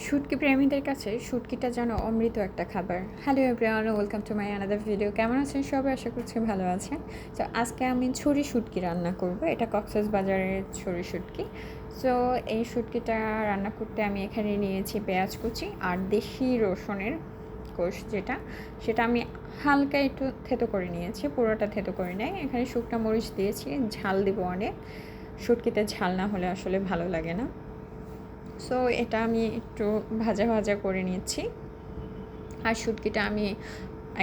শুটকি প্রেমীদের কাছে শুটকিটা যেন অমৃত একটা খাবার। Hello everyone, welcome to my another video. কেমন আছেন সবাই? আশা করছি ভালো আছেন। তো আজকে আমি ছুরি শুটকি রান্না করব। এটা কক্সবাজারের ছুরি শুটকি। সো এই শুটকিটা রান্না করতে আমি এখানে নিয়েছি পেঁয়াজ কুচি আর দেশি রসুনের কোষ, সেটা আমি হালকা একটু থেতো করে নিয়েছি, পুরোটা থেতো করে নেই। এখানে শুকনো মরিচ দিয়েছি, ঝাল দিব অনেক। শুটকিতে ঝাল না হলে আসলে ভালো লাগে না। সো এটা আমি একটু ভাজা ভাজা করে নিয়েছি। আর শুটকিটা আমি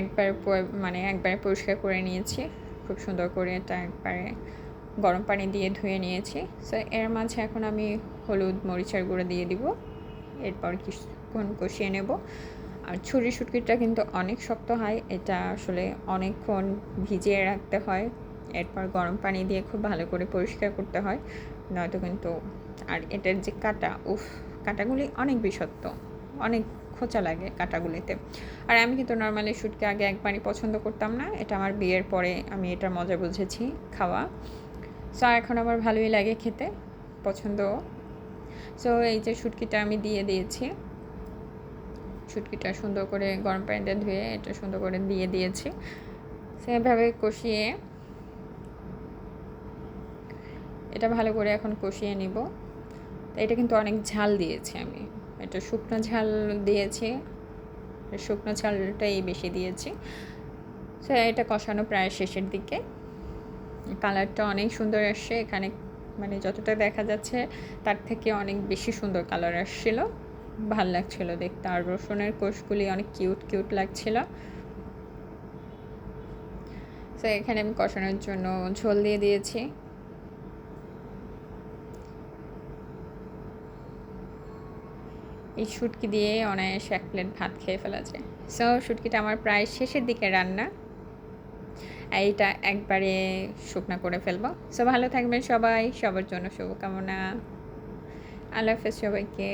একবারে পরিষ্কার করে নিয়েছি খুব সুন্দর করে। এটা একবারে গরম পানি দিয়ে ধুয়ে নিয়েছি। সো এর মাঝে এখন আমি হলুদ মরিচের গুঁড়ো দিয়ে দিব, এরপর কিছুক্ষণ কষিয়ে নেব। আর ছুরি শুটকিটা কিন্তু অনেক শক্ত হয়, এটা আসলে অনেকক্ষণ ভিজিয়ে রাখতে হয়, এরপর গরম পানি দিয়ে খুব ভালো করে পরিষ্কার করতে হয়, নয়তো কিন্তু। আর এটার যে কাঁটাগুলি অনেক বিষাক্ত, অনেক খোঁচা লাগে কাঁটাগুলিতে। আর আমি কিন্তু নর্মালি শুটকি আগে একবারই পছন্দ করতাম না, এটা আমার বিয়ের পরে আমি এটার মজা বুঝেছি খাওয়া। সো এখন আমার ভালোই লাগে খেতে, পছন্দ। সো এই যে শুটকিটা আমি দিয়ে দিয়েছি, শুটকিটা সুন্দর করে গরম পানিতে ধুয়ে এটা সুন্দর করে দিয়ে দিয়েছি। সেভাবে কষিয়ে এটা ভালো করে এখন কষিয়ে নিব। তো এটা কিন্তু অনেক ঝাল দিয়েছি আমি, এটা শুকনো ঝাল দিয়েছি, শুকনো ঝালটাই বেশি দিয়েছি। সো এটা কষানো প্রায় শেষের দিকে। কালারটা অনেক সুন্দর আসছে এখানে, মানে যতটা দেখা যাচ্ছে তার থেকে অনেক বেশি সুন্দর কালার আসছিল, ভাল লাগছিল দেখতে। আর রসুনের কোষগুলি অনেক কিউট কিউট লাগছিল। সো এখানে আমি কষানোর জন্য ঝোল দিয়ে দিয়েছি। এই শুটকি দিয়ে অনায়াসে 1 প্লেট ভাত খেয়ে ফেলা যায়। সো শুটকিটা আমার প্রায় শেষের দিকে রান্না, এইটা একবারে শুকনা করে ফেলবো। সো ভালো থাকবেন সবাই, সবার জন্য শুভকামনা। আল্লাহ হাফেজ সবাইকে।